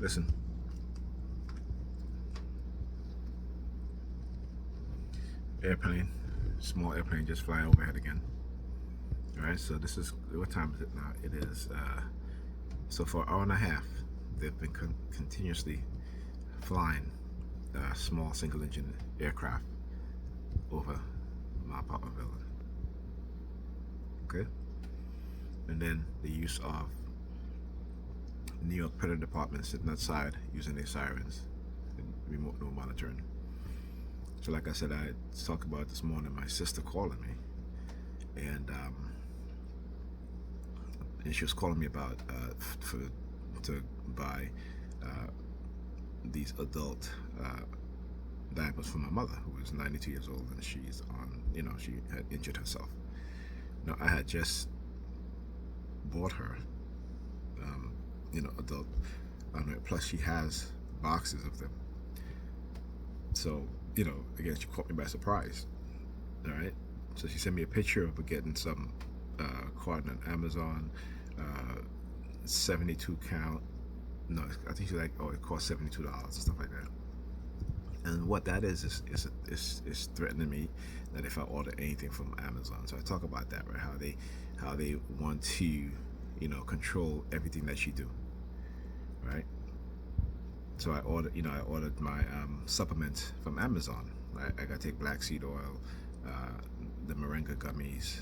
Listen, airplane, small airplane just flying overhead again. All right, so this is, what time is it now? It is, so for an hour and a half, they've been continuously flying small single engine aircraft over my apartment building. Okay? And then the use of New York Predator Department sitting outside using their sirens and remote no monitoring. So, like I said, I talked about this morning. My sister calling me, and she was calling me about to buy uh, these adult diapers for my mother, who is 92 years old, and she's on. She had injured herself. Now, I had just bought her, adult underwear. Plus, she has boxes of them. So, again, she caught me by surprise. All right. So she sent me a picture of her getting some cotton on Amazon, 72 count. No, I think she's like, oh, it cost $72 and stuff like that. And what that is threatening me that if I order anything from Amazon. So I talk about that, right? How they want to, control everything that you do, right? So I ordered my supplements from Amazon. Right? I got to take black seed oil, the moringa gummies,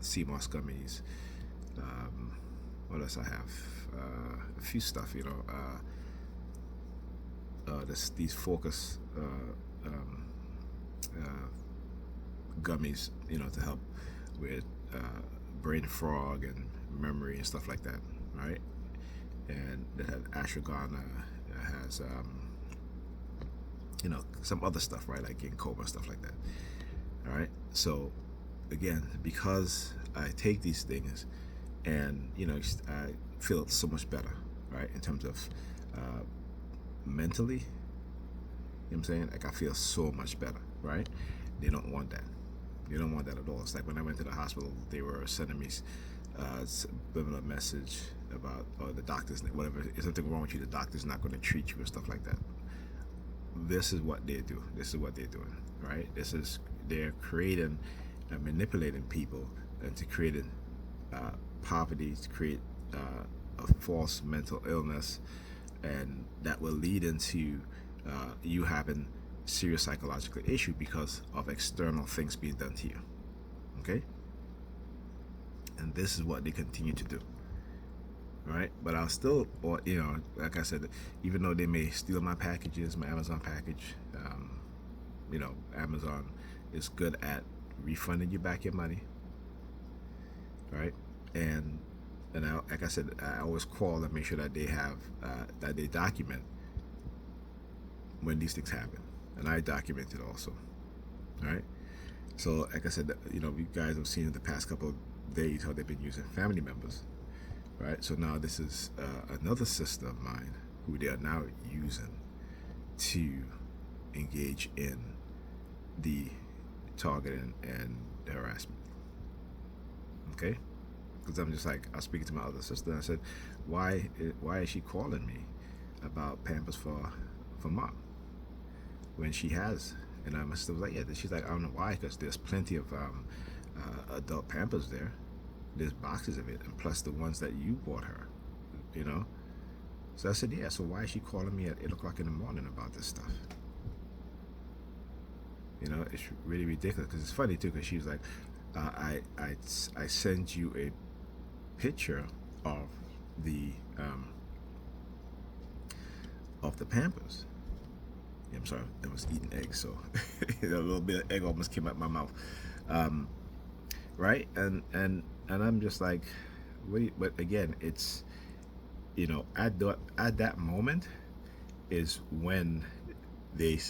sea moss gummies. What else I have? A few stuff, these focus gummies, to help with brain fog and memory and stuff like that, right? And it had ashwagandha. It has some other stuff, right, like ginkgo stuff like that. All right. So again, because I take these things, and I feel so much better, right, in terms of mentally. You know what I'm saying? Like, I feel so much better, right? They don't want that. They don't want that at all. It's like when I went to the hospital, they were sending me a message about, the doctor's, whatever, if something wrong with you, the doctor's not going to treat you or stuff like that. This is what they do. This is what they're doing, right? They're creating and manipulating people into creating poverty, to create a false mental illness, and that will lead into you having serious psychological issue because of external things being done to you. Okay? And this is what they continue to do. Right? But I'll still, like I said, even though they may steal my packages, my Amazon package, Amazon is good at refunding you back your money. Right? And like I said, I always call and make sure that they have that they document when these things happen, and I document it also. All right. So, like I said, you guys have seen in the past couple of days how they've been using family members, right? So now this is another sister of mine who they are now using to engage in the targeting and the harassment. Okay. Because I'm just like, I was speaking to my other sister, and I said, why is she calling me about Pampers for mom when she has? And my sister was like, yeah. She's like, I don't know why, because there's plenty of adult Pampers there. There's boxes of it, and plus the ones that you bought her, So I said, yeah. So why is she calling me at 8 o'clock in the morning about this stuff? It's really ridiculous. Because it's funny too, because she was like, I sent you a picture of the Pampers. Yeah, I'm sorry, I was eating eggs, so a little bit of egg almost came out my mouth. Right? And I'm just like, wait. But again, it's at that moment is when they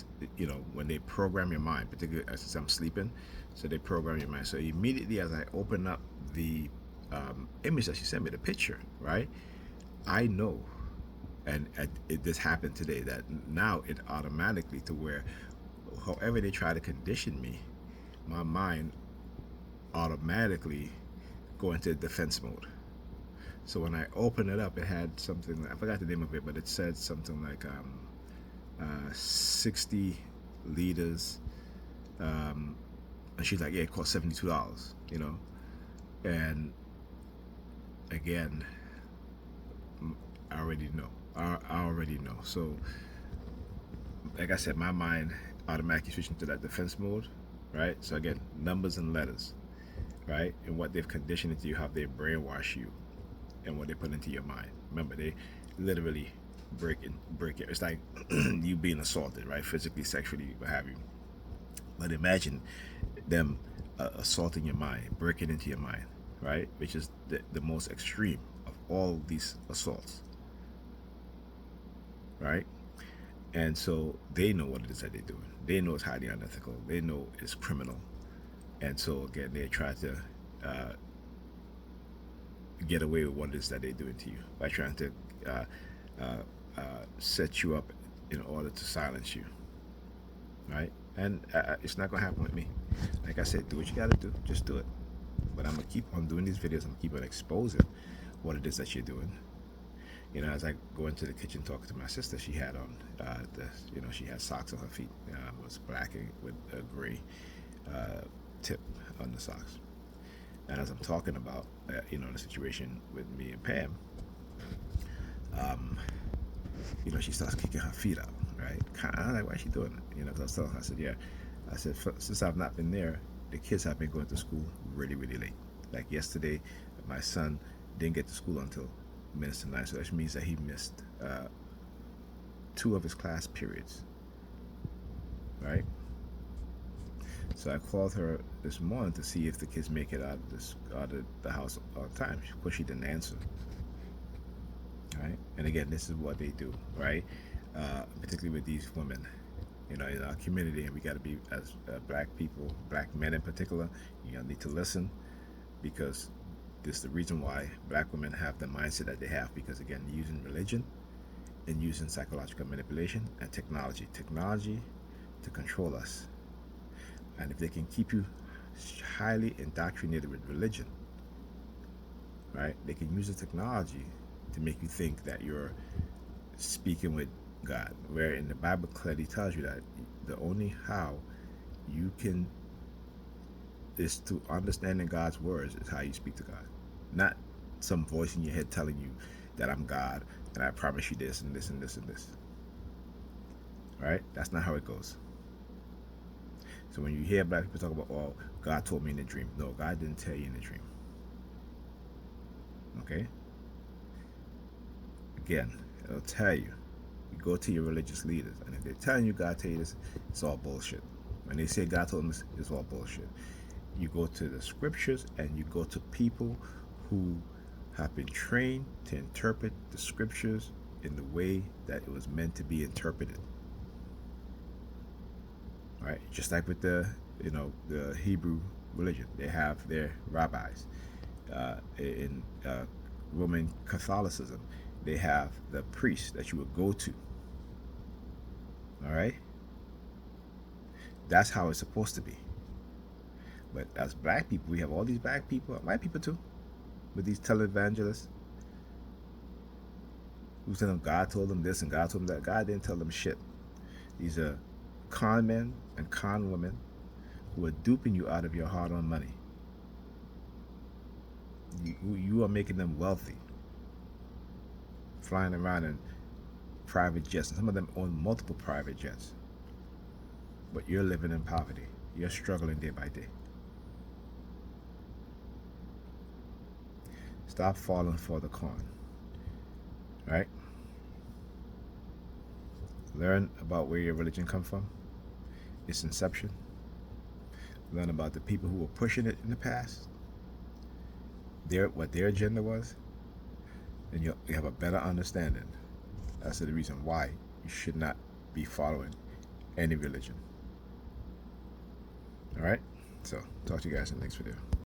when they program your mind, particularly as I'm sleeping. So they program your mind. So immediately as I open up the image that she sent me, the picture, right, I know, and this happened today, that now it automatically, to where however they try to condition me, my mind automatically go into defense mode. So when I opened it up, it had something, I forgot the name of it, but it said something like 60 liters. Um, and she's like, yeah, it cost $72, you know? And again, I already know. I already know. So, like I said, my mind automatically switched into that defense mode, right? So again, numbers and letters, right? And what they've conditioned into you, how they brainwash you, and what they put into your mind. Remember, they literally break it. It's like you being assaulted, right? Physically, sexually, what have you. But imagine them assaulting your mind, breaking into your mind, right? Which is the most extreme of all these assaults, right? And so they know what it is that they're doing. They know it's highly unethical. They know it's criminal. And so again, they try to uh, get away with what it is that they're doing to you by trying to uh, uh, set you up in order to silence you, right? And it's not gonna happen with me. Like I said, do what you gotta do. Just do it. But I'm gonna keep on doing these videos. I'm gonna keep on exposing what it is that you're doing. You know, as I go into the kitchen talking to my sister, she had on she had socks on her feet. It was black with a gray tip on the socks. And as I'm talking about, the situation with me and Pam, she starts kicking her feet out, right? Kind of like, why is she doing it? Because I was telling her, I said, yeah. I said, since I've not been there, the kids have been going to school really, really late. Like yesterday, my son didn't get to school until minutes to 9, so that means that he missed 2 of his class periods, right? So I called her this morning to see if the kids make it out of the house on time. Of course, she didn't answer. Right, and again, this is what they do, right? Particularly with these women, in our community, and we got to be, as black people, black men in particular, you need to listen, because this is the reason why black women have the mindset that they have, because again, using religion and using psychological manipulation and technology to control us. And if they can keep you highly indoctrinated with religion, right, they can use the technology to make you think that you're speaking with God, where in the Bible clearly tells you that the only how you can is to understanding God's words is how you speak to God, not some voice in your head telling you that I'm God and I promise you this and this and this and this. Right? That's not how it goes. So when you hear black people talk about, oh, God told me in a dream. No, God didn't tell you in a dream. Okay? Again, it'll tell you. You go to your religious leaders, and if they're telling you God tell you this, it's all bullshit. When they say God told them this, it's all bullshit. You go to the scriptures, and you go to people who have been trained to interpret the scriptures in the way that it was meant to be interpreted. Right? Just like with the Hebrew religion, they have their rabbis. In Roman Catholicism, they have the priest that you would go to. All right? That's how it's supposed to be. But as black people, we have all these black people, white people too, with these televangelists who tell them God told them this and God told them that. God didn't tell them shit. These are con men and con women who are duping you out of your hard-earned money. You are making them wealthy, flying around in private jets, and some of them own multiple private jets. But you're living in poverty. You're struggling day by day. Stop falling for the con. Right? Learn about where your religion come from, its inception. Learn about the people who were pushing it in the past, what their agenda was, and you have a better understanding as to the reason why you should not be following any religion. All right? So, talk to you guys in the next video.